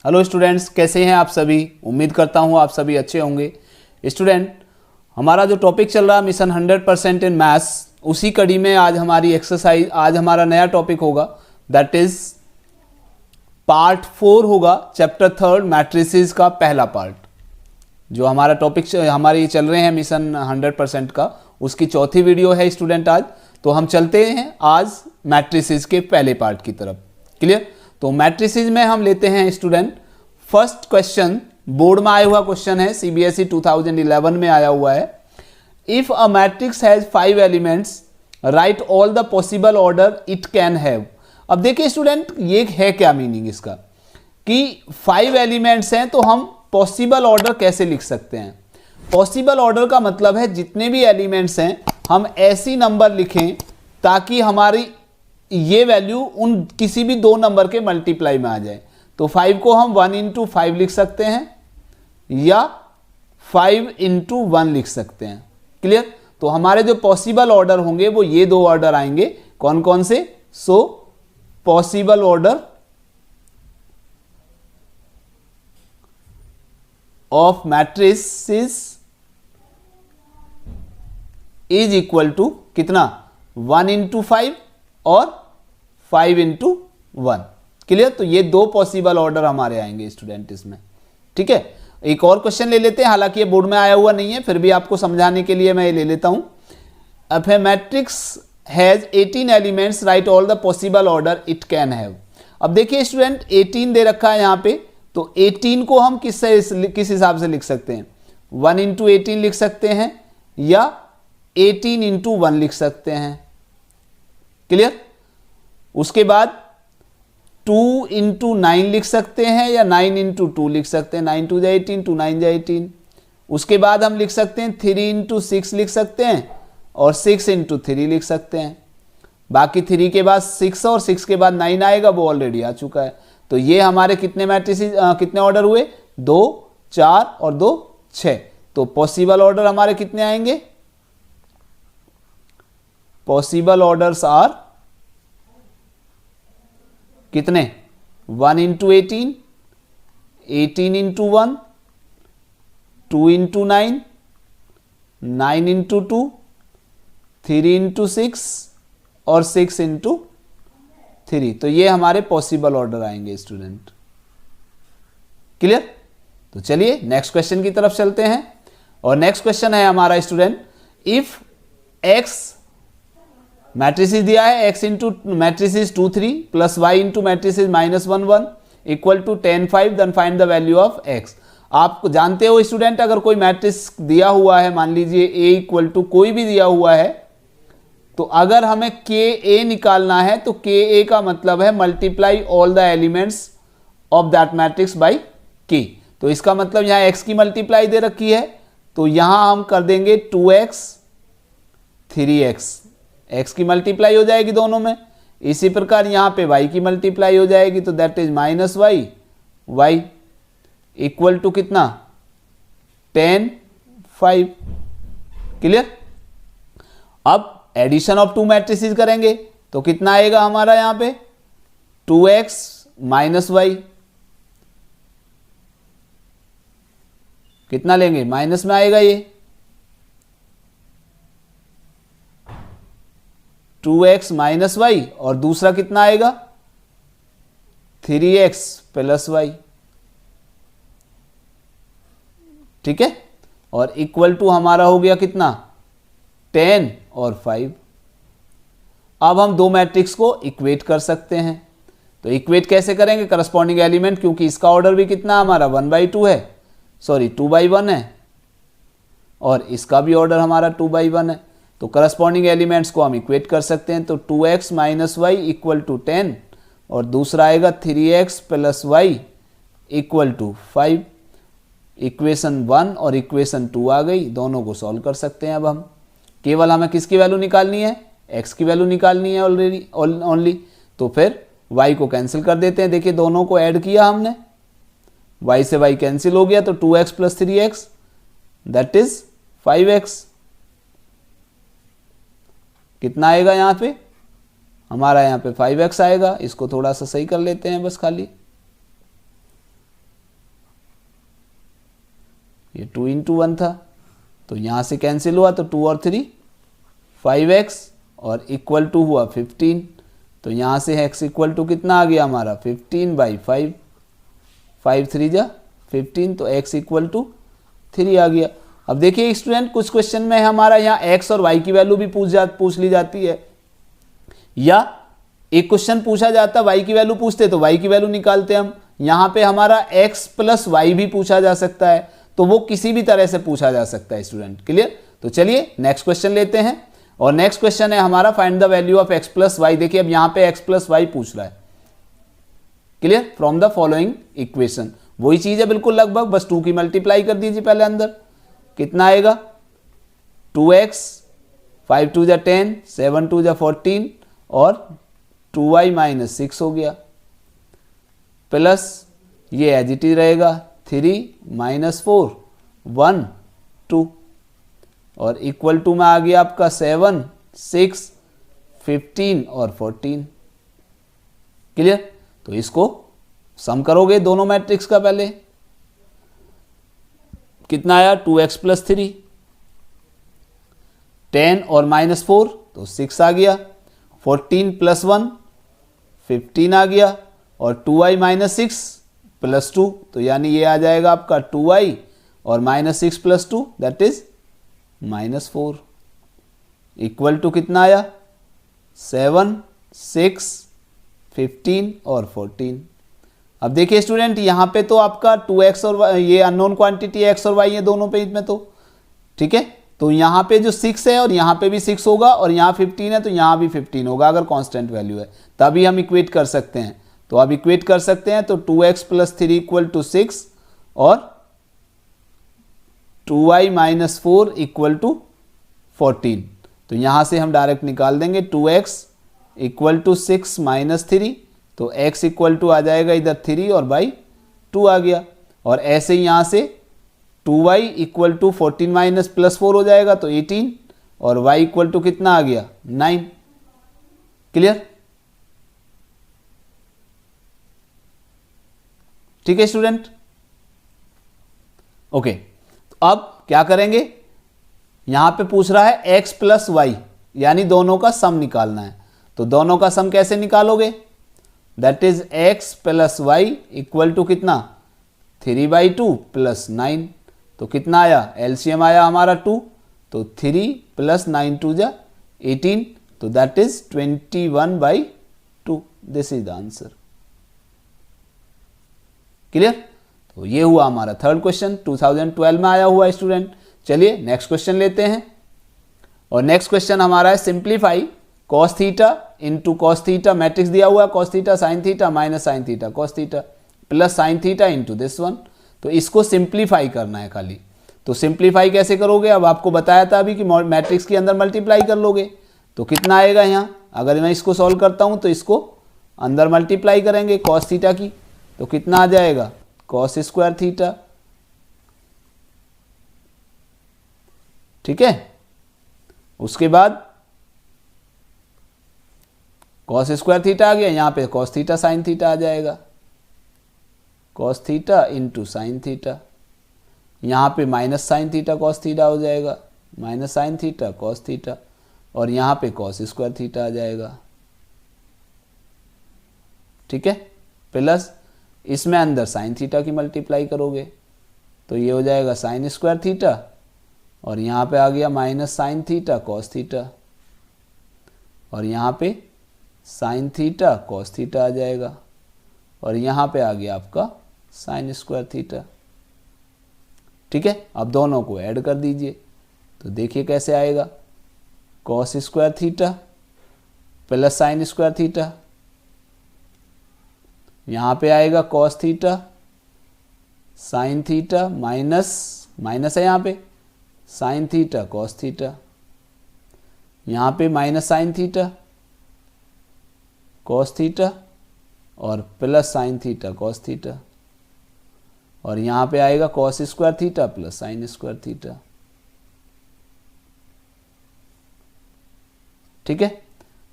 Hello students, कैसे हैं आप सभी। उम्मीद करता हूं आप सभी अच्छे होंगे। स्टूडेंट, हमारा जो टॉपिक चल रहा है मिशन 100% इन मैथ्स, उसी कड़ी में आज हमारी एक्सरसाइज, आज हमारा नया टॉपिक होगा, दैट इज पार्ट 4 होगा, चैप्टर 3 मैट्रिसेस का पहला पार्ट। जो हमारा टॉपिक हमारे चल रहे हैं मिशन 100% का, उसकी चौथी वीडियो है स्टूडेंट आज। तो हम चलते हैं आज मैट्रिसेस के पहले पार्ट की तरफ। क्लियर। तो मैट्रिसेस में हम लेते हैं स्टूडेंट फर्स्ट क्वेश्चन, बोर्ड में आया हुआ क्वेश्चन है, सीबीएसई 2011 में आया हुआ है। If a matrix has 5 elements, right all the possible order it can have. अब देखिए स्टूडेंट, ये है क्या मीनिंग इसका कि 5 एलिमेंट्स हैं, तो हम पॉसिबल ऑर्डर कैसे लिख सकते हैं। पॉसिबल ऑर्डर का मतलब है जितने भी एलिमेंट्स हैं हम ऐसी नंबर लिखें ताकि हमारी ये वैल्यू उन किसी भी दो नंबर के मल्टीप्लाई में आ जाए। तो 5 को हम 1 इंटू 5 लिख सकते हैं या 5 इंटू 1 लिख सकते हैं। क्लियर। तो हमारे जो पॉसिबल ऑर्डर होंगे वो ये दो ऑर्डर आएंगे। कौन कौन से? So possible order of matrices is equal to कितना? 1 इंटू 5 और 5 इंटू 1। क्लियर। तो ये दो पॉसिबल ऑर्डर हमारे आएंगे स्टूडेंट इसमें। ठीक है। एक और क्वेश्चन ले लेते हैं, हालांकि ये बोर्ड में आया हुआ नहीं है, फिर भी आपको समझाने के लिए मैं ये ले लेता हूं। अब है matrix has 18 elements, right all the possible order it can have. अब देखिए स्टूडेंट, 18 दे रखा है यहां पे, तो 18 को हम किस हिसाब से लिख सकते हैं? 1 इंटू 18 लिख सकते हैं या 18 इंटू 1 लिख सकते हैं। क्लियर। उसके बाद 2 इंटू 9 लिख सकते हैं या 9 इंटू 2 लिख सकते हैं। 9 2 जा 18, 2 9 जा 18। उसके बाद हम लिख सकते हैं 3 इंटू 6 लिख सकते हैं और 6 इंटू 3 लिख सकते हैं। बाकी 3 के बाद 6 और 6 के बाद 9 आएगा, वो ऑलरेडी आ चुका है। तो ये हमारे कितने मैट्रिसेस, कितने ऑर्डर हुए? 2 4 और 2 6। तो पॉसिबल ऑर्डर हमारे कितने आएंगे? पॉसिबल ऑर्डर्स आर कितने? 1 into 18, 18 into 1, 2 into 9, 9 into 2, 3 into 6 और 6 इंटू 3। तो ये हमारे पॉसिबल ऑर्डर आएंगे स्टूडेंट। क्लियर। तो चलिए नेक्स्ट क्वेश्चन की तरफ चलते हैं। और नेक्स्ट क्वेश्चन है हमारा स्टूडेंट, इफ x मैट्रिसेस दिया है, x into matrices 2 3 plus y into matrices -1 1 equal to 10 5, then find the value of x। आप जानते हो स्टूडेंट, अगर कोई मैट्रिक्स दिया हुआ है, मान लीजिए a इक्वल टू कोई भी दिया हुआ है, तो अगर हमें ka निकालना है तो ka का मतलब है multiply all the elements of that matrix by k। तो इसका मतलब यहां x की मल्टीप्लाई दे रखी है, तो यहां हम कर देंगे 2x 3x, x की मल्टीप्लाई हो जाएगी दोनों में। इसी प्रकार यहां पे y की मल्टीप्लाई हो जाएगी, तो that is -y, y equal to कितना? 10 5। क्लियर। अब एडिशन ऑफ टू मैट्रिसेस करेंगे तो कितना आएगा हमारा यहां पे? 2x minus y। कितना लेंगे? माइनस में आएगा ये 2x माइनस y, और दूसरा कितना आएगा? 3x plus y। ठीक है। और इक्वल टू हमारा हो गया कितना? 10 और 5। अब हम दो मैट्रिक्स को इक्वेट कर सकते हैं। तो इक्वेट कैसे करेंगे? करस्पॉन्डिंग एलिमेंट, क्योंकि इसका ऑर्डर भी कितना हमारा 1/2 है, सॉरी 2/1 है, और इसका भी ऑर्डर हमारा 2/1 है। तो करस्पॉन्डिंग एलिमेंट्स को हम इक्वेट कर सकते हैं। तो 2x minus y equal to 10 और दूसरा आएगा 3x plus y equal to 5। Equation 1 और इक्वेशन 2 आ गई, दोनों को सॉल्व कर सकते हैं। अब हम केवल हमें किसकी वैल्यू निकालनी है? x की वैल्यू निकालनी है ऑलरेडी ओनली। तो फिर y को कैंसिल कर देते हैं। देखिए दोनों को ऐड किया हमने, y से y कैंसिल हो गया, तो 2x plus 3x that is 5x। कितना आएगा यहाँ पे? हमारा यहाँ पे 5x आएगा। इसको थोड़ा सा सही कर लेते हैं बस खाली। ये 2 इंटू 1 था, तो यहाँ से कैंसिल हुआ, तो 2 और 3 5x और इक्वल टू हुआ 15, तो यहाँ से x इक्वल टू कितना आ गया हमारा 15/5, 5 3 जा 15, तो x इक्वल टू 3 आ गया। अब देखिए स्टूडेंट, कुछ क्वेश्चन में हमारा यहाँ x और y की वैल्यू भी पूछ ली जाती है, या एक क्वेश्चन पूछा जाता y की वैल्यू पूछते तो y की वैल्यू निकालते हम। यहाँ पे हमारा x प्लस वाई भी पूछा जा सकता है, तो वो किसी भी तरह से पूछा जा सकता है स्टूडेंट। क्लियर? तो चलिए नेक्स्ट क्वेश्चन लेते हैं, और नेक्स्ट क्वेश्चन है हमारा find the value of x plus y. देखिए अब यहाँ पे x प्लस वाई पूछ रहा है। Clear? From the following equation, वही चीज है बिल्कुल लगभग, बस 2 की मल्टीप्लाई कर दीजिए पहले अंदर, कितना आएगा 2x, 5 2 जा 10, 7 2 जा 14 और 2y माइनस 6 हो गया, प्लस ये एज इट इज रहेगा 3 माइनस 4 1 2 और इक्वल टू में आ गया आपका 7 6 15 और 14। क्लियर? तो इसको सम करोगे दोनों मैट्रिक्स का, पहले कितना आया 2x प्लस 3, 10 और माइनस 4 तो 6 आ गया, 14 प्लस 1 15 आ गया, और 2y माइनस 6 प्लस 2, तो यानी ये आ जाएगा आपका 2y और minus 6 plus 2 that is minus 4, equal to कितना आया 7 6 15 और 14। अब देखिए स्टूडेंट, यहाँ पे तो आपका 2x और ये अननोन क्वांटिटी x और y है दोनों पे इसमें, तो ठीक है, तो यहाँ पे जो 6 है और यहाँ पे भी 6 होगा, और यहाँ 15 है तो यहाँ भी 15 होगा अगर कांस्टेंट वैल्यू है, तभी हम इक्वेट कर सकते हैं। तो अब इक्वेट कर सकते हैं, तो 2x प्लस 3 इक्वल टू 6 और 2y माइनस 4 इक्वल टू 14, तो यहाँ से हम डायरेक्ट निकाल देंगे 2x इक्वल टू 6 माइनस 3, तो x इक्वल टू आ जाएगा इधर 3 और बाई 2 आ गया, और ऐसे ही यहाँ से 2y equal to 14 minus plus 4 हो जाएगा तो 18, और y इक्वल टू कितना आ गया 9। क्लियर? ठीक है स्टूडेंट, ओके। तो अब क्या करेंगे, यहां पे पूछ रहा है x प्लस वाई, यानी दोनों का सम निकालना है। तो दोनों का सम कैसे निकालोगे, that is x plus y equal to कितना 3/2 प्लस 9, तो कितना आया एलसीएम आया हमारा 2, तो 3 प्लस 9 2 जा 18, तो that is 21/2, this is the answer. Clear? तो ये हुआ हमारा थर्ड क्वेश्चन, 2012 में आया हुआ स्टूडेंट। चलिए नेक्स्ट क्वेश्चन लेते हैं, और नेक्स्ट क्वेश्चन हमारा है simplify cos theta into cos theta, matrix दिया हुआ है cos theta sine theta minus sine theta cos theta plus sine theta into this one. तो इसको सिंप्लीफाई करना है खाली। तो सिंप्लीफाई कैसे करोगे, अब आपको बताया था अभी कि मैट्रिक्स के अंदर मल्टीप्लाई कर लोगे, तो कितना आएगा यहाँ, अगर मैं इसको सॉल्व करता हूँ तो इसको अंदर मल्टीप्लाई करेंगे कॉस थीटा की, तो कितना आ जाएगा कॉस स्क्वायर थीटा। ठीक है, उसके बाद कॉस स्क्वायर थीटा आ गया, यहाँ पे कॉस थीटा साइन थीटा आ जाएगा, cos theta into sine theta, यहाँ पे minus sine theta cos theta हो जाएगा, minus sine theta cos theta, और यहाँ पे कॉस स्क्वायर थीटा आ जाएगा। ठीक है, प्लस इसमें अंदर साइन थीटा की मल्टीप्लाई करोगे तो ये हो जाएगा साइन स्क्वायर थीटा, और यहाँ पे आ गया minus sine theta cos theta, और यहाँ पे साइन थीटा कॉस थीटा आ जाएगा, और यहाँ पे आ गया आपका साइन स्क्वायर थीटा। ठीक है, अब दोनों को ऐड कर दीजिए, तो देखिए कैसे आएगा, cos square theta plus sine square theta, यहाँ पे आएगा cos theta sine theta minus minus है यहाँ पे साइन थीटा कॉस थीटा, यहाँ पे minus sine theta cos theta और plus sine theta cos theta, और यहाँ पे आएगा cos square theta plus sine square theta. ठीक है,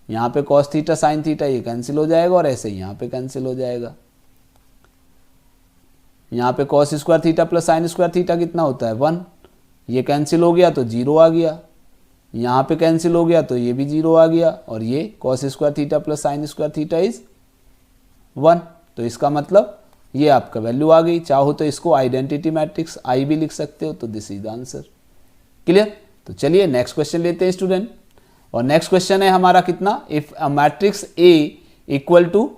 यहाँ पे कॉस थीटा साइन थीटा ये कैंसिल हो जाएगा, और ऐसे ही यहाँ पे कैंसिल हो जाएगा। यहाँ पे cos square theta plus sine square theta कितना होता है 1, ये कैंसिल हो गया तो 0 आ गया, यहाँ पे कैंसिल हो गया तो ये भी 0 आ गया, और ये cos square theta plus sine square theta is 1। तो इसका मतलब ये आपका वैल्यू आ गई। चाहो तो इसको आइडेंटिटी मैट्रिक्स आई भी लिख सकते हो। तो this is the answer. Clear. तो चलिए नेक्स्ट क्वेश्चन लेते हैं स्टूडेंट, और नेक्स्ट क्वेश्चन है हमारा कितना, if a matrix A equal to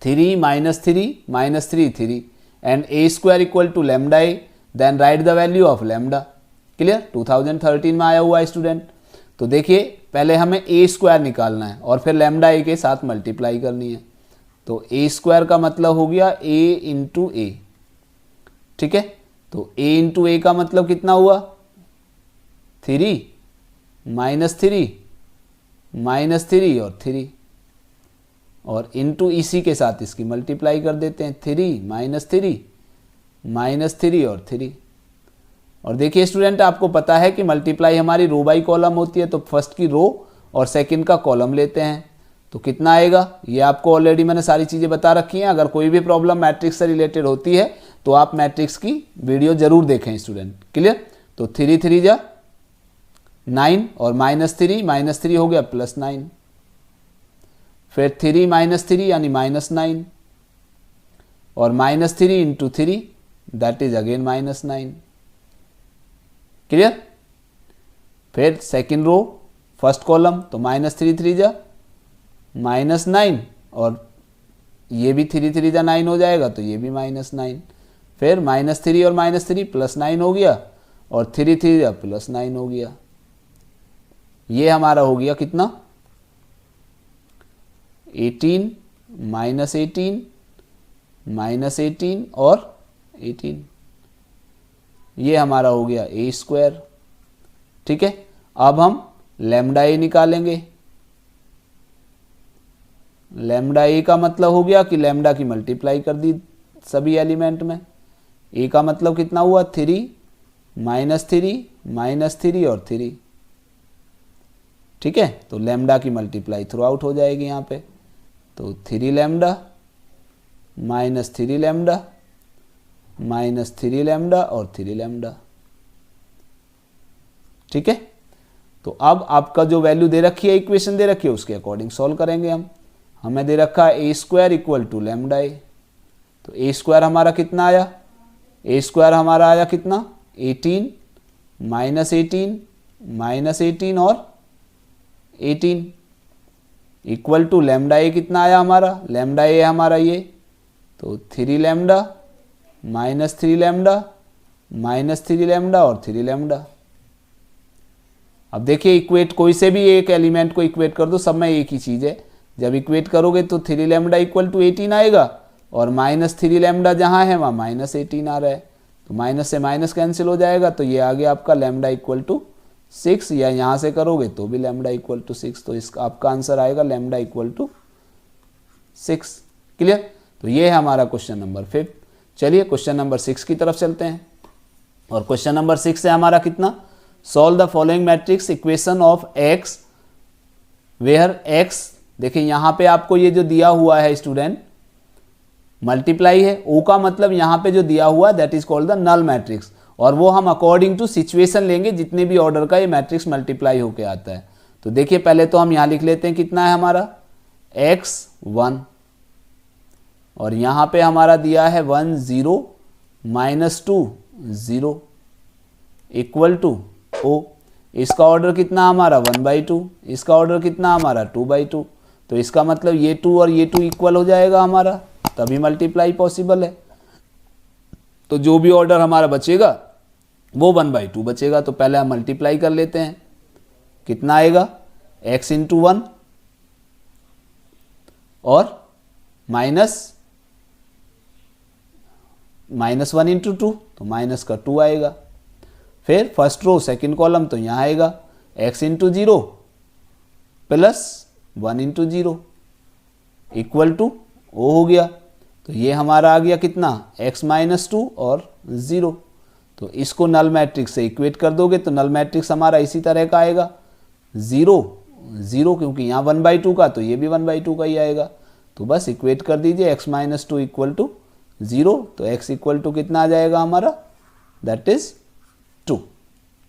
3 - 3 - 3 3 and A square equal to lambda A, then write the value of lambda. Clear. 2013 में आया हुआ है स्टूडेंट। तो देखिए पहले हमें ए स्क्वायर निकालना है और फिर लैम्डा ए के साथ मल्टीप्लाई करनी है। तो ए स्क्वायर का मतलब हो गया ए इंटू ए। ठीक है। तो ए इंटू ए का मतलब कितना हुआ 3 - 3 और 3, और इंटू इसी के साथ इसकी मल्टीप्लाई कर देते हैं 3 - 3 और 3। और देखिए स्टूडेंट आपको पता है कि मल्टीप्लाई हमारी रो बाई कॉलम होती है, तो फर्स्ट की रो और सेकंड का कॉलम लेते हैं। तो कितना आएगा, ये आपको ऑलरेडी मैंने सारी चीज़ें बता रखी हैं। अगर कोई भी प्रॉब्लम मैट्रिक्स से रिलेटेड होती है तो आप मैट्रिक्स की वीडियो जरूर देखें स्टूडेंट। क्लियर। तो 3 3 जा 9 और -3 हो गया +9, फिर 3 - 3 यानी -9, और -3 into 3 that is again -9। Clear. फिर सेकेंड रो फर्स्ट कॉलम, तो -3 3 जा -9, और ये भी 3 3 जा 9 हो जाएगा, तो ये भी -9, फिर -3 और -3 +9 हो गया, और 3 3 जा +9 हो गया। ये हमारा हो गया कितना 18 -18 -18 और 18, ये हमारा हो गया ए स्क्वायर। ठीक है। अब हम लैम्डा ए निकालेंगे। लैम्डा ए का मतलब हो गया कि लैम्डा की मल्टीप्लाई कर दी सभी एलिमेंट में। ए का मतलब कितना हुआ 3 - 3 और 3। ठीक है। तो लैम्डा की मल्टीप्लाई थ्रू आउट हो जाएगी यहाँ पे। तो 3 लैम्डा -3 लैम्डा -3 लैम्डा और 3 लैम्डा। ठीक है। तो अब आपका जो वैल्यू दे रखी है, इक्वेशन दे रखी है, उसके अकॉर्डिंग सॉल्व करेंगे हम। हमें दे रखा है ए स्क्वायर इक्वल टू लैम्डा ए। तो ए स्क्वायर हमारा कितना आया, ए स्क्वायर हमारा आया कितना 18 -18 और 18 इक्वल टू लैम्डा ए कितना आया हमारा, लैम्डा ए हमारा ये, तो 3 लैम्डा -3 लैम्डा -3 लैम्डा और 3 लैम्डा। अब देखिए इक्वेट कोई से भी एक एलिमेंट को इक्वेट कर दो, सब में एक ही चीज़ है। जब इक्वेट करोगे तो 3 लैम्डा इक्वल टू 18 आएगा, और -3 लैम्डा जहाँ है वहाँ -18 आ रहा है, तो माइनस से माइनस कैंसिल हो जाएगा। तो ये आ गया आपका लैम्डा इक्वल टू 6, या यहाँ से करोगे तो भी लैम्डा इक्वल टू 6। तो इसका आपका आंसर आएगा लैम्डा इक्वल टू 6। क्लियर। तो ये है हमारा क्वेश्चन नंबर 5। चलिए क्वेश्चन नंबर 6 की तरफ चलते हैं। और क्वेश्चन नंबर 6 है हमारा कितना, solve the following matrix equation of X where X. देखिए यहाँ पे आपको ये जो दिया हुआ है स्टूडेंट मल्टीप्लाई है, ओ का मतलब यहाँ पे जो दिया हुआ that is called the null matrix, और वो हम अकॉर्डिंग टू सिचुएशन लेंगे जितने भी ऑर्डर का ये मैट्रिक्स मल्टीप्लाई होके आता है। तो देखिए पहले तो हम यहाँ लिख लेते हैं कितना है हमारा x1, और यहाँ पे हमारा दिया है 1 0 -2 0 इक्वल टू ओ। इसका ऑर्डर कितना हमारा 1/2, इसका ऑर्डर कितना हमारा 2/2। तो इसका मतलब ये 2 और ये 2 इक्वल हो जाएगा हमारा, तभी मल्टीप्लाई पॉसिबल है। तो जो भी ऑर्डर हमारा बचेगा वो 1/2 बचेगा। तो पहले हम मल्टीप्लाई कर लेते हैं, कितना आएगा x × 1 और -1 × 2, तो माइनस का 2 आएगा। फिर फर्स्ट रो सेकंड कॉलम, तो यहाँ आएगा x × 0 + 1 × 0 इक्वल टू ओ हो गया। तो ये हमारा आ गया कितना x - 2 और 0। तो इसको नल मैट्रिक्स से इक्वेट कर दोगे तो नल मैट्रिक्स हमारा इसी तरह का आएगा 0 0, क्योंकि यहाँ 1/2 का, तो ये भी 1/2 का ही आएगा। तो बस इक्वेट कर दीजिए x - 2 इक्वल टू 0, तो x इक्वल टू कितना आ जाएगा हमारा, दैट इज 2।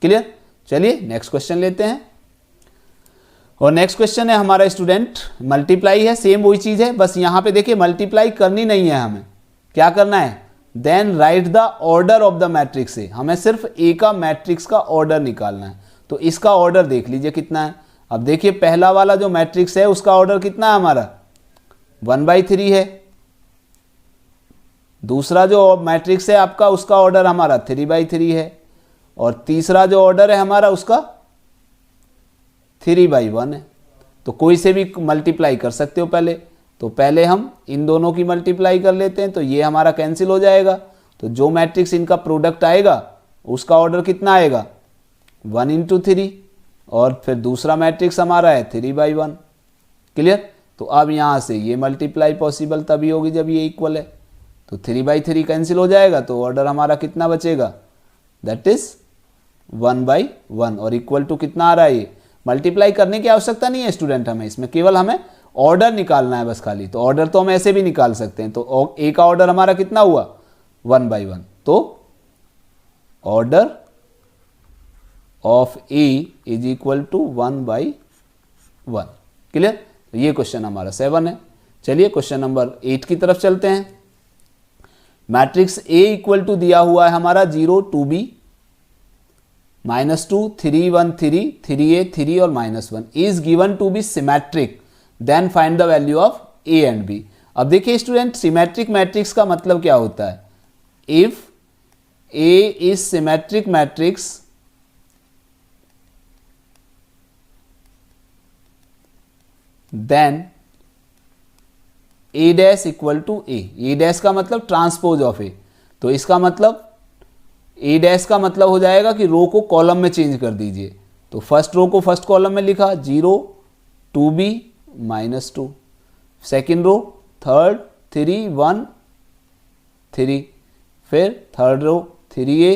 क्लियर। चलिए नेक्स्ट क्वेश्चन लेते हैं। और नेक्स्ट क्वेश्चन है हमारा स्टूडेंट मल्टीप्लाई है, सेम वही चीज है, बस यहां पे देखिए मल्टीप्लाई करनी नहीं है, हमें क्या करना है, then write the order of the matrix A, हमें सिर्फ ए का मैट्रिक्स का ऑर्डर निकालना है। तो इसका ऑर्डर देख लीजिए कितना है। अब देखिए पहला वाला जो मैट्रिक्स है उसका ऑर्डर कितना है हमारा, 1/3 है। दूसरा जो मैट्रिक्स है आपका उसका ऑर्डर हमारा 3/3 है। और तीसरा जो ऑर्डर है हमारा उसका 3/1 है। तो कोई से भी मल्टीप्लाई कर सकते हो पहले, तो पहले हम इन दोनों की मल्टीप्लाई कर लेते हैं, तो ये हमारा कैंसिल हो जाएगा। तो जो मैट्रिक्स इनका प्रोडक्ट आएगा उसका ऑर्डर कितना आएगा, 1 × 3, और फिर दूसरा मैट्रिक्स हमारा है 3/1। क्लियर। तो अब यहाँ से ये मल्टीप्लाई पॉसिबल तभी होगी जब ये इक्वल है, तो 3/3 कैंसिल हो जाएगा, तो ऑर्डर हमारा कितना बचेगा, दैट इज 1/1। और इक्वल टू कितना आ रहा है, ये मल्टीप्लाई करने की आवश्यकता नहीं है स्टूडेंट, हमें इसमें केवल हमें ऑर्डर निकालना है बस खाली। तो ऑर्डर तो हम ऐसे भी निकाल सकते हैं। तो ए का ऑर्डर हमारा कितना हुआ, 1/1। तो order of A is equal to 1/1। Clear. तो ये क्वेश्चन हमारा 7 है। चलिए क्वेश्चन नंबर 8 की तरफ चलते हैं। मैट्रिक्स ए इक्वल टू दिया हुआ है हमारा 0, 2b, -2, 3, 1, 3, 3a, 3 और -1 is given to be symmetric, then find the value of A and B. अब देखिए स्टूडेंट सिमेट्रिक मैट्रिक्स का मतलब क्या होता है, if A is symmetric matrix then A dash equal to A dash का मतलब ट्रांसपोज ऑफ ए। तो इसका मतलब ए डैश का मतलब हो जाएगा कि रो को कॉलम में चेंज कर दीजिए। तो फर्स्ट रो को फर्स्ट कॉलम में लिखा 0, 2b, -2, सेकेंड रो थर्ड 3, 1, 3, फिर थर्ड रो 3a,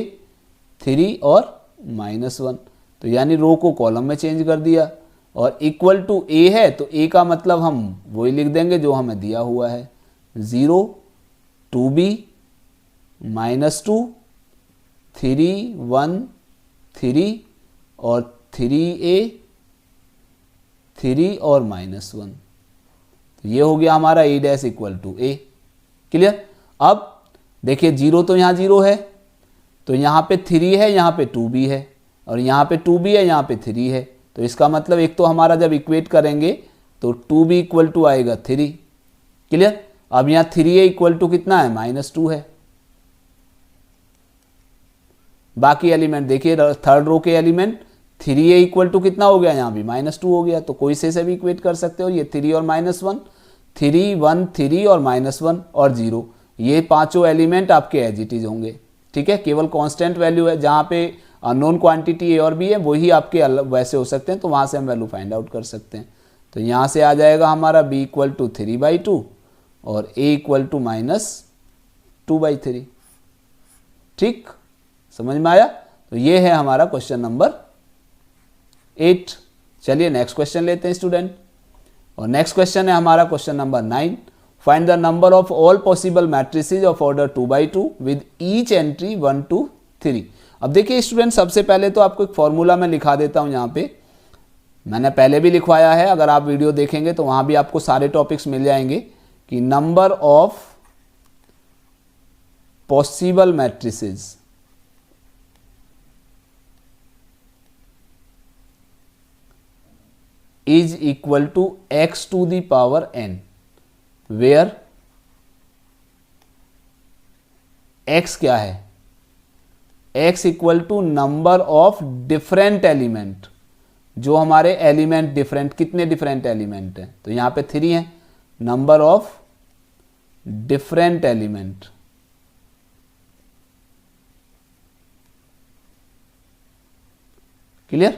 3 और -1। तो यानी रो को कॉलम में चेंज कर दिया। और इक्वल टू ए है तो ए का मतलब हम वही लिख देंगे जो हमें दिया हुआ है, 0, 2b, -2, 3, 1, 3 और 3a, 3 और -1। तो ये हो गया हमारा A dash equal to A. Clear. अब देखिए 0 तो यहाँ 0 है, तो यहाँ पे 3 है, यहाँ पे 2b है, और यहाँ पे 2b है, यहाँ पे 3 है। तो इसका मतलब एक तो हमारा जब इक्वेट करेंगे तो 2b इक्वल टू आएगा 3। क्लियर। अब यहाँ 3a इक्वल टू कितना है, -2 है। बाकी एलिमेंट देखिए थर्ड रो के एलिमेंट 3a इक्वल टू कितना हो गया, यहाँ भी -2 हो गया। तो कोई से भी इक्वेट कर सकते हो, ये 3 और -1, 3, 1, 3 और -1 और 0, ये पांचों एलिमेंट आपके एज इट इज होंगे। ठीक है। केवल कांस्टेंट वैल्यू है, जहाँ पे अननोन क्वांटिटी ए और बी है वही आपके अलग वैसे हो सकते हैं, तो वहाँ से हम वैल्यू फाइंड आउट कर सकते हैं। तो यहाँ से आ जाएगा हमारा b इक्वल टू 3/2 और a इक्वल टू -2/3। ठीक, समझ में आया। तो ये है हमारा क्वेश्चन नंबर 8। चलिए नेक्स्ट क्वेश्चन लेते हैं स्टूडेंट। और नेक्स्ट क्वेश्चन है हमारा question number 9। Find the number of all possible matrices of order 2/2 with each entry 1 to 3। अब देखिए स्टूडेंट सबसे पहले तो आपको एक फॉर्मूला मैं लिखा देता हूं, यहाँ पे मैंने पहले भी लिखवाया है, अगर आप वीडियो देखेंगे तो वहां भी आपको सारे टॉपिक्स मिल जाएंगे कि number of possible matrices is equal to x to the power n, where x क्या है, x equal to number of different element. जो हमारे एलिमेंट डिफरेंट, कितने डिफरेंट एलिमेंट हैं, तो यहां पे 3 है, number of different element. Clear.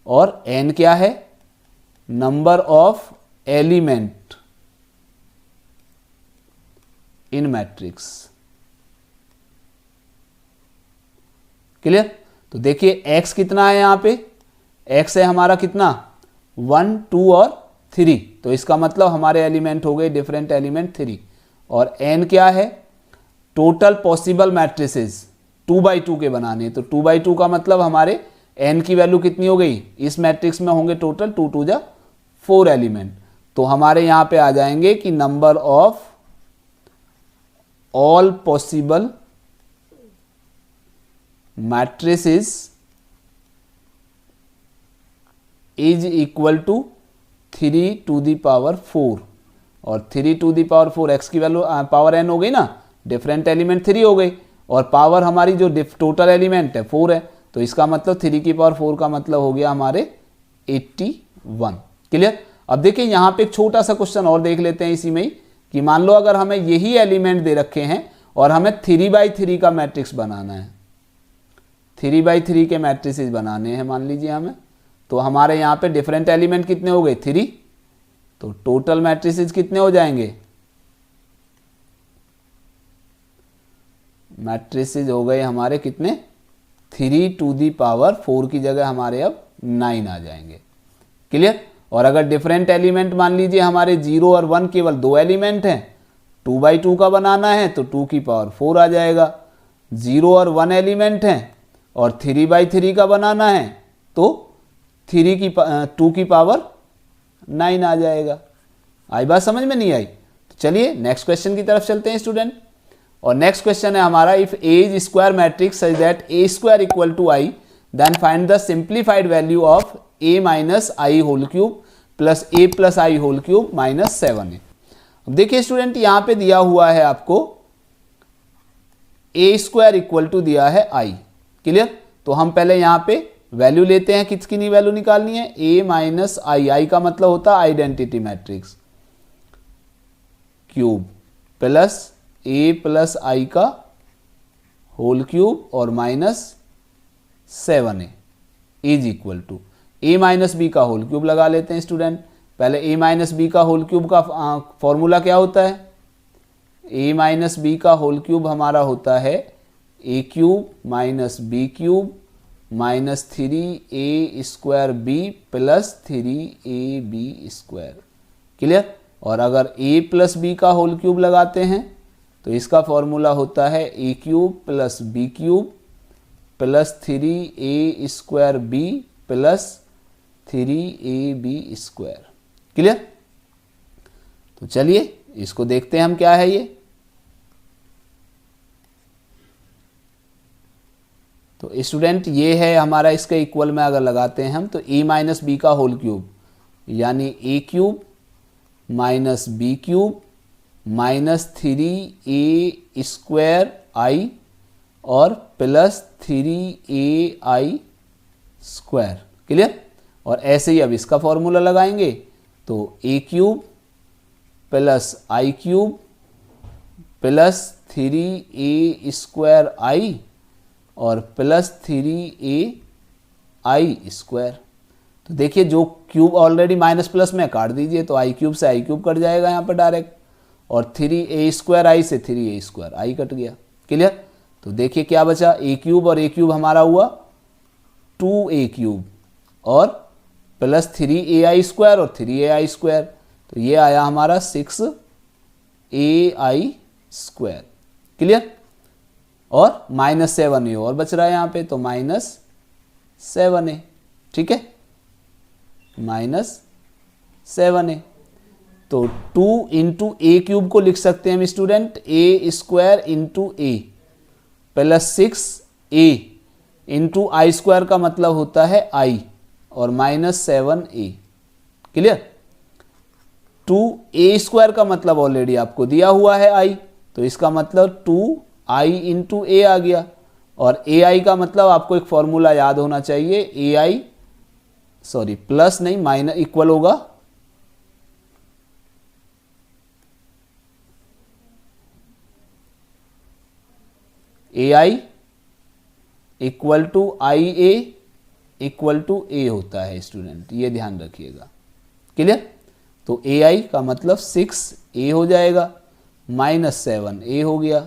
और n क्या है, number of element in matrix. Clear. तो देखिए x कितना है, यहां पे x है हमारा कितना 1, 2 और 3, तो इसका मतलब हमारे एलिमेंट हो गए डिफरेंट एलिमेंट 3। और एन क्या है, टोटल पॉसिबल मैट्रिसेस 2x2 के बनाने। तो 2x2 का मतलब हमारे एन की वैल्यू कितनी हो गई, इस मैट्रिक्स में होंगे टोटल 2 2 जा 4 एलिमेंट। तो हमारे यहां पे आ जाएंगे कि number of all possible matrices is equal to 3 to the power 4, और 3 टू द पावर 4 एक्स की वैल्यू पावर एन हो गई ना, डिफरेंट एलिमेंट 3 हो गई, और पावर हमारी जो टोटल एलिमेंट है 4 है, तो इसका मतलब 3 की पावर 4 का मतलब हो गया हमारे 81। क्लियर। अब देखिए यहाँ पे एक छोटा सा क्वेश्चन और देख लेते हैं इसी में ही, कि मान लो अगर हमें यही एलिमेंट दे रखे हैं और हमें 3x3 का मैट्रिक्स बनाना है, 3x3 के मैट्रिसेस बनाने हैं मान लीजिए हमें, तो हमारे यहाँ पे डिफरेंट एलिमेंट कितने हो गए 3, तो टोटल मैट्रिसेस कितने हो जाएंगे, मैट्रिसेस हो गए हमारे कितने 3 टू दी पावर 4 की जगह हमारे अब 9 आ जाएंगे। क्लियर। और अगर डिफरेंट एलिमेंट मान लीजिए हमारे 0 और 1 केवल 2 एलिमेंट हैं, 2x2 का बनाना है तो 2 की पावर 4 आ जाएगा, 0 और 1 एलिमेंट हैं और 3x3 का बनाना है तो 2 की पावर 9 आ जाएगा। आई बात समझ में नहीं आई? तो चलिए नेक्स्ट क्वेश्चन की तरफ चलते हैं स्टूडेंट। और नेक्स्ट क्वेश्चन है हमारा, if A is square matrix such that A square equal to I, then find the simplified value of a minus I whole cube plus a plus I whole cube minus 7a। अब देखिए student यहाँ पे दिया हुआ है आपको a square equal to दिया है i। क्लियर। तो हम पहले यहाँ पे वैल्यू लेते हैं, किसकी वैल्यू निकालनी है, a माइनस आई, आई का मतलब होता है identity matrix cube plus a plus I का होल क्यूब और minus 7a is equal to a minus B का होल क्यूब लगा लेते हैं स्टूडेंट। पहले a माइनस बी का होल क्यूब का फॉर्मूला क्या होता है, a माइनस बी का होल क्यूब हमारा होता है a cube minus B cube minus 3a square B plus 3ab square. Clear. और अगर a प्लस बी का होल क्यूब लगाते हैं तो इसका फॉर्मूला होता है a cube plus B cube plus 3a square B plus 3ab square. Clear. तो चलिए इसको देखते हैं हम क्या है ये। तो स्टूडेंट ये है हमारा, इसके इक्वल में अगर लगाते हैं हम तो a माइनस बी का होल क्यूब यानी a cube minus B cube minus 3a square I और प्लस 3ai स्क्वायर। क्लियर। और ऐसे ही अब इसका फॉर्मूला लगाएंगे तो a cube plus I cube plus 3a square I और प्लस 3ai स्क्वायर। तो देखिए जो क्यूब ऑलरेडी माइनस प्लस में काट दीजिए तो आई क्यूब से आई क्यूब कट जाएगा यहाँ पर डायरेक्ट, और 3a स्क्वायर आई से 3a स्क्वायर आई कट गया। क्लियर। तो देखिए क्या बचा, a क्यूब और a क्यूब हमारा हुआ 2a क्यूब और प्लस 3ai स्क्वायर और 3ai स्क्वायर, तो ये आया हमारा 6ai स्क्वायर। क्लियर। और माइनस 7a और बच रहा है यहाँ पे तो माइनस 7a। ठीक है, माइनस 7a। तो 2 इंटू ए क्यूब को लिख सकते हैं हम student a square into A plus 6a into I square का मतलब होता है i और minus 7a। Clear. 2a square का मतलब ऑलरेडी आपको दिया हुआ है i, तो इसका मतलब 2i इंटू ए आ गया, और ai का मतलब आपको एक फॉर्मूला याद होना चाहिए, ai सॉरी प्लस नहीं माइनस इक्वल होगा ai equal to I A equal to A होता है स्टूडेंट, ये ध्यान रखिएगा। क्लियर। तो ai का मतलब 6a हो जाएगा माइनस 7a हो गया,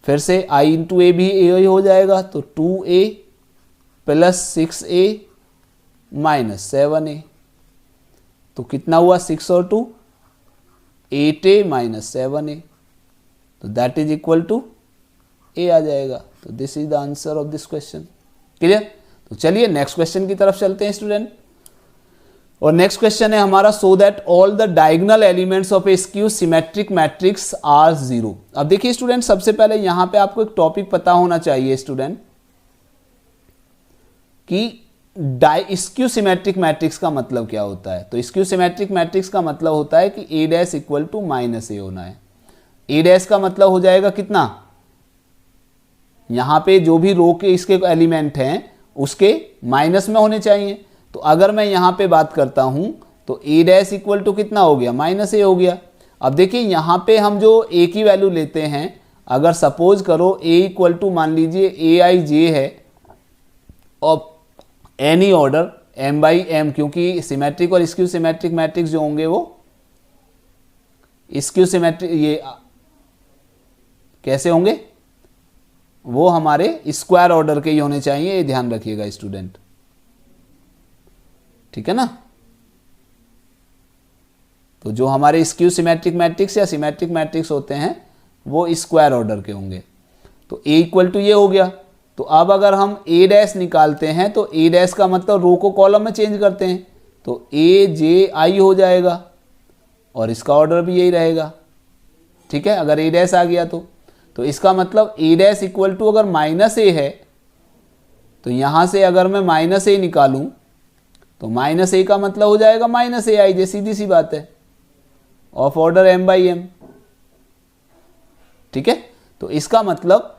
फिर से i इंटू ए भी a हो जाएगा तो 2a plus 6a minus 7a, तो कितना हुआ 6 और 2 8a माइनस 7a। तो दैट इज इक्वल टू ए आ जाएगा। तो this is the answer of this question. Clear? तो चलिए नेक्स्ट क्वेश्चन की तरफ चलते हैं स्टूडेंट। और नेक्स्ट क्वेश्चन है हमारा, so that all the diagonal elements of a skew symmetric matrix are zero. अब देखिए स्टूडेंट, सबसे पहले यहां पे आपको एक टॉपिक पता होना चाहिए स्टूडेंट कि स्क्यू सिमेट्रिक मैट्रिक्स का मतलब क्या होता है। तो स्क्यू सिमेट्रिक मैट्रिक्स का मतलब होता है कि ए डैश इक्वल टू माइनस ए होना है। ए डैश का मतलब हो जाएगा कितना, यहां पे जो भी रो के इसके एलिमेंट हैं उसके माइनस में होने चाहिए। तो अगर मैं यहां पे बात करता हूं तो ए डैश इक्वल टू कितना हो गया, माइनस ए हो गया। अब देखिए यहां पे हम जो ए की वैल्यू लेते हैं, अगर सपोज करो ए इक्वल टू मान लीजिए ए आई जे है और any order M by M, क्योंकि सिमेट्रिक और स्क्यू सिमेट्रिक मैट्रिक्स जो होंगे वो स्क्यू सिमेट्रिक ये कैसे होंगे, वो हमारे स्क्वायर ऑर्डर के ही होने चाहिए, ये ध्यान रखिएगा स्टूडेंट। ठीक है ना? तो जो हमारे स्क्यू सिमेट्रिक मैट्रिक्स या सिमेट्रिक मैट्रिक्स होते हैं वो स्क्वायर ऑर्डर के होंगे। तो ए इक्वल टू ये हो गया। तो अब अगर हम ए डैश निकालते हैं तो ए डैश का मतलब रो को कॉलम में चेंज करते हैं, तो ए जे आई हो जाएगा और इसका ऑर्डर भी यही रहेगा। ठीक है, अगर ए डैश आ गया तो इसका मतलब ए डैश इक्वल टू अगर माइनस ए है तो यहां से अगर मैं माइनस ए निकालूं तो माइनस ए का मतलब हो जाएगा माइनस ए आई जे, सीधी सी बात है, of order M by M. ठीक है, तो इसका मतलब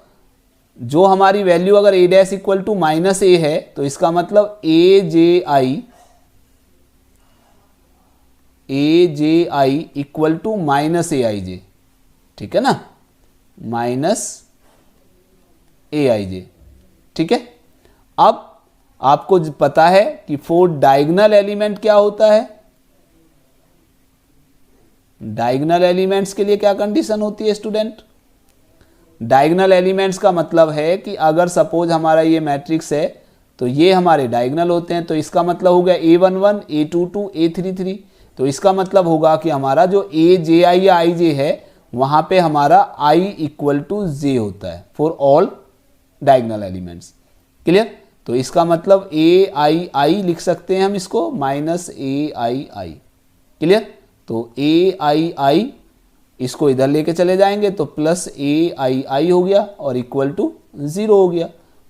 जो हमारी वैल्यू अगर A dash equal to minus A है तो इसका मतलब A J I equal to minus A I J. ठीक है ना, माइनस ए आई जे। ठीक है, अब आपको पता है कि फॉर डायगोनल एलिमेंट क्या होता है। डायगोनल एलिमेंट्स के लिए क्या कंडीशन होती है स्टूडेंट, डायगोनल एलिमेंट्स का मतलब है कि अगर सपोज हमारा ये मैट्रिक्स है तो ये हमारे डायगोनल होते हैं, तो इसका मतलब हो गया A11 A22 A33। तो इसका मतलब होगा कि हमारा जो ए जे आई या आई जे है वहां पे हमारा i इक्वल टू जे होता है for all diagonal elements. Clear? तो इसका मतलब ए आई आई लिख सकते हैं हम इसको minus A I I. Clear? तो ए आई आई इसको इधर लेके चले जाएंगे तो प्लस ए आई आई हो गया और इक्वल टू 0 हो गया।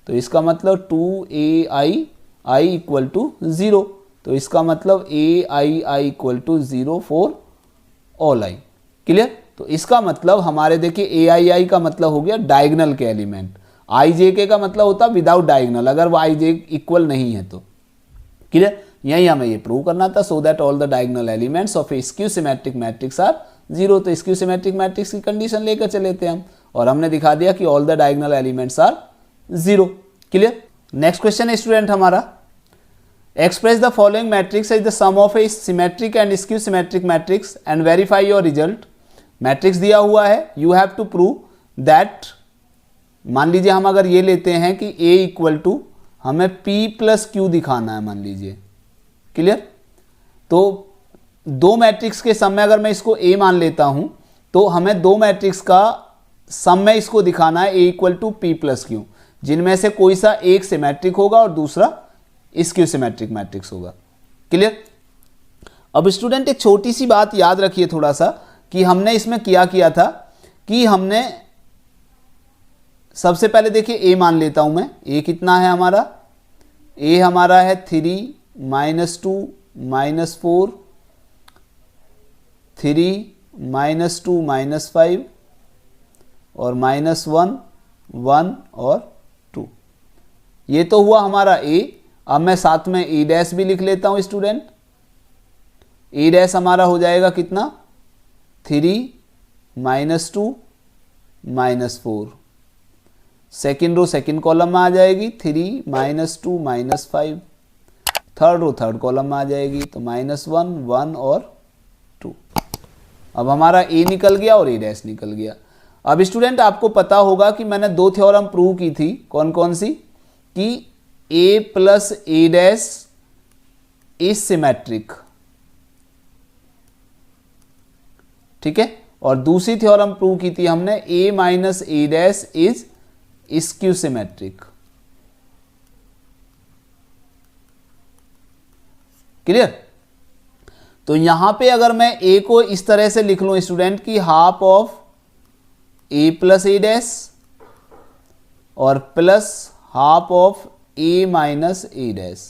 तो इसका मतलब 2 ai आई इक्वल टू 0। तो इसका मतलब A I I equal to 0 for all I. Clear? तो इसका मतलब हमारे देखिए ए आई आई का मतलब हो गया डायगोनल के एलिमेंट, आई जे के का मतलब होता है विदाउट डायगोनल, अगर वो आई जे इक्वल नहीं है तो। क्लियर? यही हमें ये प्रूव करना था, so that all the diagonal elements of a skew symmetric matrix are 0। तो स्क्यू सिमेट्रिक मैट्रिक्स की कंडीशन लेकर चले थे हम और हमने दिखा दिया कि all the diagonal elements are 0। Clear? Next question है स्टूडेंट हमारा, express the following matrix is the sum of a symmetric and skew symmetric matrix and verify your result. Matrix दिया हुआ है, you have to prove that, मान लीजिए हम अगर ये लेते हैं कि A इक्वल टू हमें P प्लस क्यू दिखाना है मान लीजिए। क्लियर? तो दो मैट्रिक्स के सम में अगर मैं इसको A मान लेता हूं तो हमें दो मैट्रिक्स का सम में इसको दिखाना है A equal to P plus Q, जिनमें से कोई सा एक सिमेट्रिक होगा और दूसरा स्क्यू सिमेट्रिक मैट्रिक्स होगा। क्लियर? अब स्टूडेंट एक छोटी सी बात याद रखिए थोड़ा सा कि हमने इसमें किया था कि हमने सबसे पहले देखिए A मान लेता हूं मैं, A कितना है हमारा, A हमारा है 3 -2 -4 3 -2 -5 और -1 1 और 2। ये तो हुआ हमारा A। अब मैं साथ में A डैश भी लिख लेता हूं स्टूडेंट। A डैश हमारा हो जाएगा कितना, 3 -2 -4। सेकेंड रो सेकेंड कॉलम में आ जाएगी 3 -2 -5। थर्ड रो थर्ड कॉलम में आ जाएगी तो -1 1 और 2। अब हमारा A निकल गया और A डैश निकल गया। अब स्टूडेंट आपको पता होगा कि मैंने दो थ्योरम प्रूव की थी, कौन कौन सी, कि A plus A dash is symmetric. ठीक है, और दूसरी थ्योरम प्रूव की थी हमने a minus A dash is skew symmetric. Clear? तो यहां पे अगर मैं a को इस तरह से लिख लूं स्टूडेंट की half of a plus A dash और plus half of a minus A dash.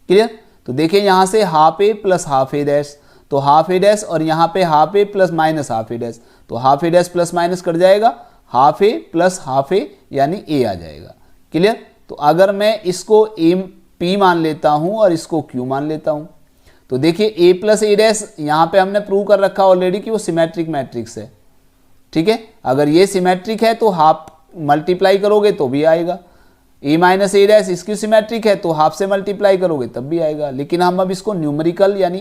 Clear? तो देखिए यहां से half a plus half A dash, तो हाफ ए डैश और यहां पे half a plus minus half A dash, तो half A dash plus minus cut जाएगा, half a plus half a यानी a आ जाएगा। क्लियर? तो अगर मैं इसको a p मान लेता हूं और इसको q मान लेता हूं तो देखिए a प्लस ए डैश यहां पे हमने प्रूव कर रखा ऑलरेडी कि वो सिमेट्रिक मैट्रिक्स है। ठीक है, अगर ये सिमेट्रिक है तो हाफ मल्टीप्लाई करोगे तो भी आएगा, a माइनस ए डैश इसकी सिमेट्रिक है तो हाफ से मल्टीप्लाई करोगे तब भी आएगा। लेकिन हम अब इसको न्यूमेरिकल यानी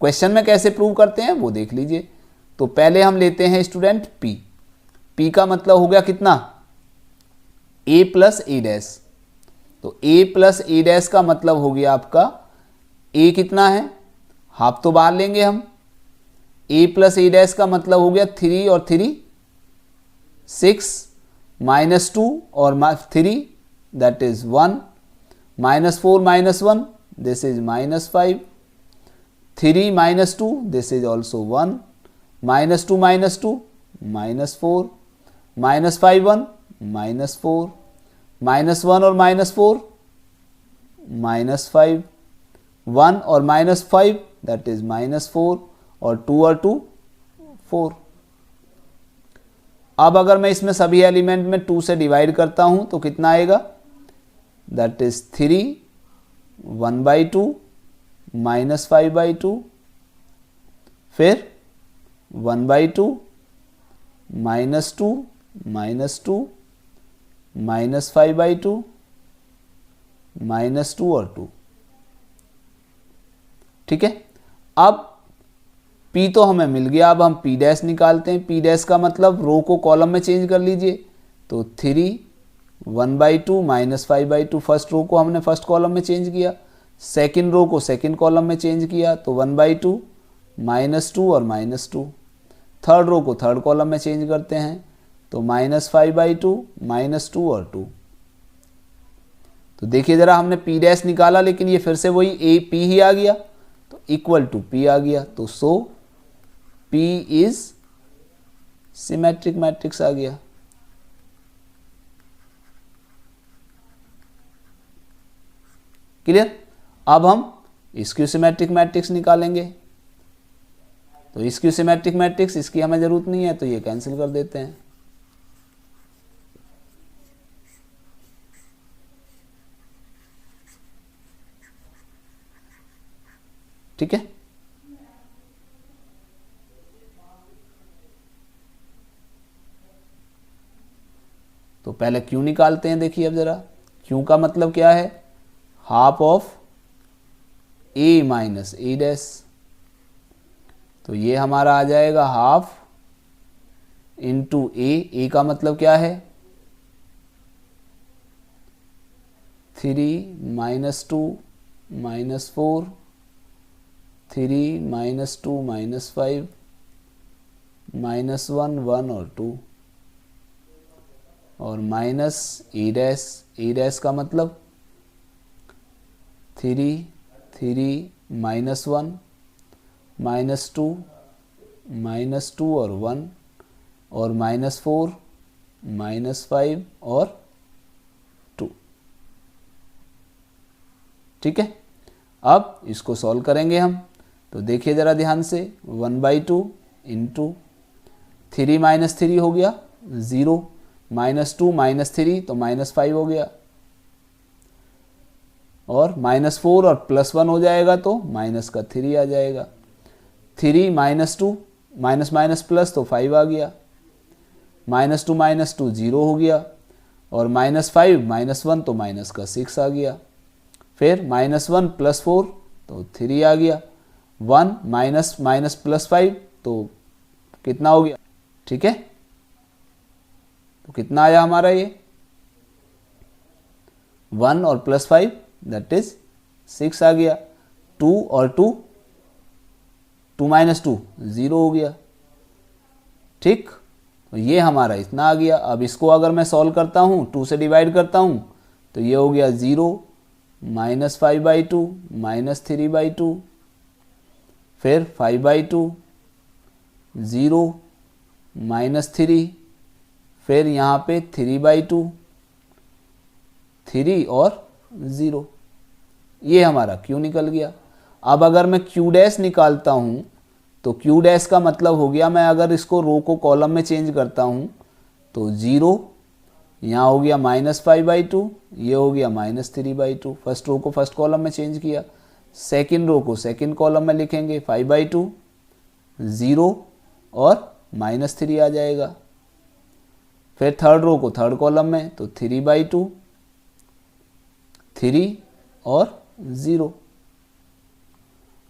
क्वेश्चन में कैसे प्रूव करते हैं वो देख लीजिए। तो पहले हम लेते हैं स्टूडेंट p, p का मतलब हो गया कितना a प्लस ए डैश, तो a प्लस ए डैश का मतलब हो गया आपका a कितना है, हाफ तो बाहर लेंगे हम, a प्लस ए डैश का मतलब हो गया 3 और 3 6 माइनस 2 और 3 that is 1 minus 4 minus 1 this is minus 5 3 minus 2 this is also 1 minus 2 minus 2 minus 4 minus 5 1 minus 4 minus 1 और माइनस 4 माइनस 5 1 और माइनस 5 दैट इज माइनस 4 और 2 और 2 4। अब अगर मैं इसमें सभी एलिमेंट में 2 से डिवाइड करता हूं तो कितना आएगा, दैट इज 3 1/2 माइनस 5/2 फिर 1/2 माइनस 2 माइनस 2 माइनस 5/2 माइनस 2 और 2। ठीक है, अब P तो हमें मिल गया, अब हम P डैश निकालते हैं। P डैश का मतलब रो को कॉलम में चेंज कर लीजिए, तो 3 1/2 माइनस 5/2 फर्स्ट रो को हमने फर्स्ट कॉलम में चेंज किया, सेकंड रो को सेकंड कॉलम में चेंज किया तो 1/2 माइनस 2 और माइनस 2, थर्ड रो को थर्ड कॉलम में चेंज करते हैं तो माइनस 5/2 माइनस 2 और 2। तो देखिए जरा हमने P डैश निकाला लेकिन ये फिर से वही a P ही आ गया, तो इक्वल टू P आ गया, तो सो P इज सिमेट्रिक मैट्रिक्स आ गया। क्लियर? अब हम स्क्यू सिमेट्रिक मैट्रिक्स निकालेंगे, तो स्क्यू सिमेट्रिक मैट्रिक्स इसकी हमें जरूरत नहीं है तो ये कैंसिल कर देते हैं। ठीक है, तो पहले Q निकालते हैं। देखिए अब जरा Q का मतलब क्या है, half of a minus A dash, तो ये हमारा आ जाएगा हाफ इंटू a का मतलब क्या है 3 minus 2 minus 4 3 minus 2 minus 5 minus 1 1 और 2 और माइनस ए डैश का मतलब 3 माइनस 1 माइनस 2 और 1 और माइनस 4 माइनस 5 और 2। ठीक है, अब इसको सॉल्व करेंगे हम, तो देखिए ज़रा ध्यान से 1/2 इंटू 3 माइनस 3 हो गया 0 माइनस 2 माइनस 3 तो माइनस 5 हो गया और माइनस 4 और प्लस 1 हो जाएगा तो माइनस का 3 आ जाएगा। 3 माइनस 2 माइनस माइनस प्लस तो 5 आ गया, माइनस 2 माइनस 2 0 हो गया और माइनस 5 माइनस 1 तो माइनस का 6 आ गया, फिर माइनस 1 प्लस 4 तो 3 आ गया, 1 माइनस माइनस प्लस 5 तो कितना हो गया। ठीक है, तो कितना आया हमारा ये 1 और प्लस 5 दैट इज 6 आ गया, 2 और 2 2 माइनस 2 0 हो गया, ठीक, तो ये हमारा इतना आ गया। अब इसको अगर मैं सॉल्व करता हूँ, 2 से डिवाइड करता हूँ, तो ये हो गया 0 -5/2 -3/2, फिर 5/2 0 -3, फिर यहाँ पे 3/2 3 और 0, ये हमारा Q निकल गया। अब अगर मैं Q डैश निकालता हूँ तो Q डैश का मतलब हो गया, मैं अगर इसको रो को कॉलम में चेंज करता हूँ तो 0 यहाँ हो गया -5/2, ये हो गया -3/2। फर्स्ट रो को फर्स्ट कॉलम में चेंज किया, सेकंड रो को सेकंड कॉलम में लिखेंगे, 5/2 0 और -3 आ जाएगा। फिर थर्ड रो को थर्ड कॉलम में, तो 3/2 3 और 0।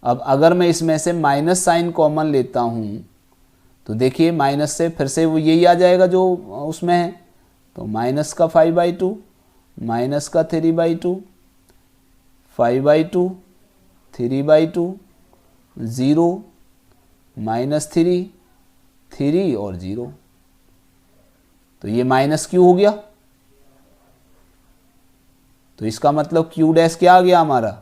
अब अगर मैं इसमें से माइनस साइन कॉमन लेता हूँ तो देखिए माइनस से फिर से वो यही आ जाएगा जो उसमें है, तो माइनस का 5/2 माइनस का 3/2 5/2 3/2 0 -3 3 और 0, तो ये -Q हो गया। तो इसका मतलब Q डैश क्या आ गया हमारा,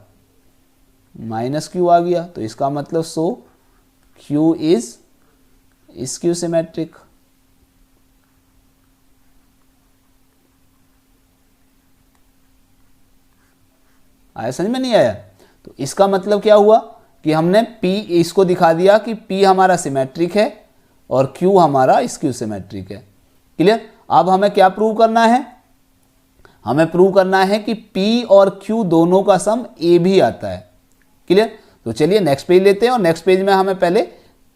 -Q आ गया। तो इसका मतलब सो Q इज स्क्यू सिमेट्रिक। आया समझ में, नहीं आया? तो इसका मतलब क्या हुआ कि हमने P इसको दिखा दिया कि P हमारा सिमेट्रिक है और Q हमारा स्क्यू सिमेट्रिक है। क्लियर? अब हमें क्या प्रूव करना है, हमें प्रूव करना है कि P और Q दोनों का सम A भी आता है। क्लियर? तो चलिए नेक्स्ट पेज लेते हैं, और नेक्स्ट पेज में हमें पहले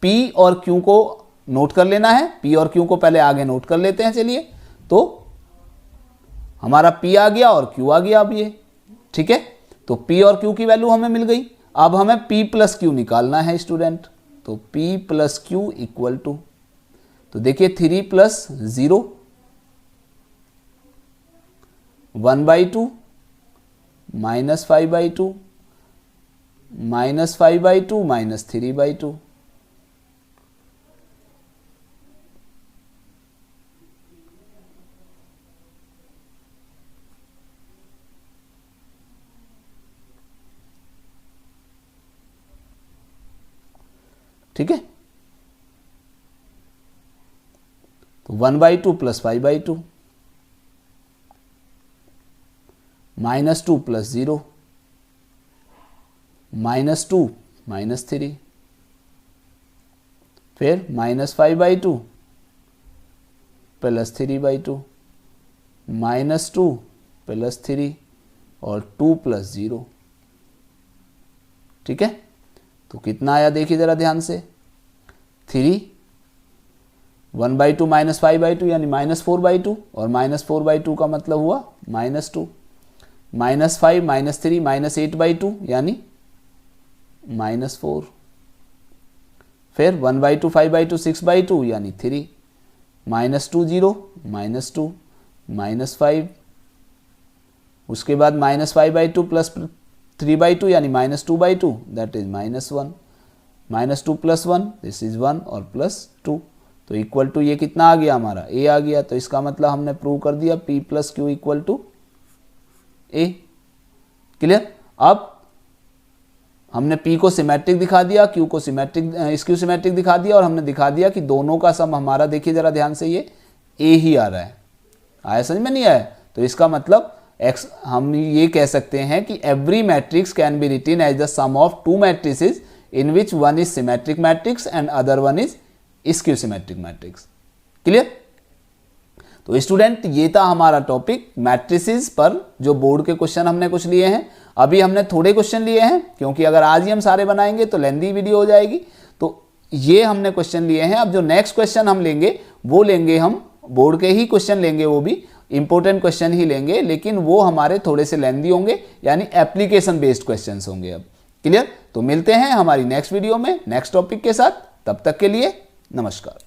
P और Q को नोट कर लेना है। P और Q को पहले आगे नोट कर लेते हैं। चलिए, तो हमारा P आ गया और Q आ गया। अब ये ठीक है, तो P और Q की वैल्यू हमें मिल गई। अब हमें P + Q निकालना है स्टूडेंट। तो P + Q इक्वल टू, तो देखिए 3 + 0 1/2 -5/2 -5/2 -3/2, ठीक है। तो 1/2 + 5/2 -2 + 0 -2 -3, फिर -5/2 + 3/2 -2 + 3 और 2 + 0, ठीक है। तो कितना आया देखिए जरा ध्यान से, 3 1/2 -5/2 यानी -4/2, और -4/2 का मतलब हुआ -2, -5 -3 -8/2 यानी -4, फिर 1/2 5/2 6/2 यानी 3, -2 0 -2 -5, उसके बाद -5/2 + 3/2 यानी -2/2 दैट इज -1, -2 + 1 दिस इज 1 और +2, तो इक्वल टू ये कितना आ गया हमारा, A आ गया। तो इसका मतलब हमने प्रूव कर दिया P + Q = A। क्लियर? अब हमने P को सिमेट्रिक दिखा दिया, Q को सिमेट्रिक स्क्यू सिमेट्रिक दिखा दिया, और हमने दिखा दिया कि दोनों का सम हमारा देखिए जरा ध्यान से ये A ही आ रहा है। आया समझ में, नहीं आया? तो इसका मतलब X, हम ये कह सकते हैं कि every matrix can be written as the sum of 2 matrices in which one is symmetric matrix and other one is skew symmetric matrix. Clear? तो स्टूडेंट ये था हमारा टॉपिक मैट्रिसेस पर, जो बोर्ड के क्वेश्चन हमने कुछ लिए हैं। अभी हमने थोड़े क्वेश्चन लिए हैं क्योंकि अगर आज ही हम सारे बनाएंगे तो लेंदी वीडियो हो जाएगी। तो ये हमने क्वेश्चन लिए हैं। अब जो नेक्स्ट क्वेश्चन हम लेंगे वो लेंगे हम बोर्ड के ही क्वेश्चन लेंगे, वो भी इंपॉर्टेंट क्वेश्चन ही लेंगे, लेकिन वो हमारे थोड़े से लेंदी होंगे, यानी एप्लीकेशन बेस्ड क्वेश्चन होंगे। अब क्लियर? तो मिलते हैं हमारी नेक्स्ट वीडियो में नेक्स्ट टॉपिक के साथ। तब तक के लिए नमस्कार।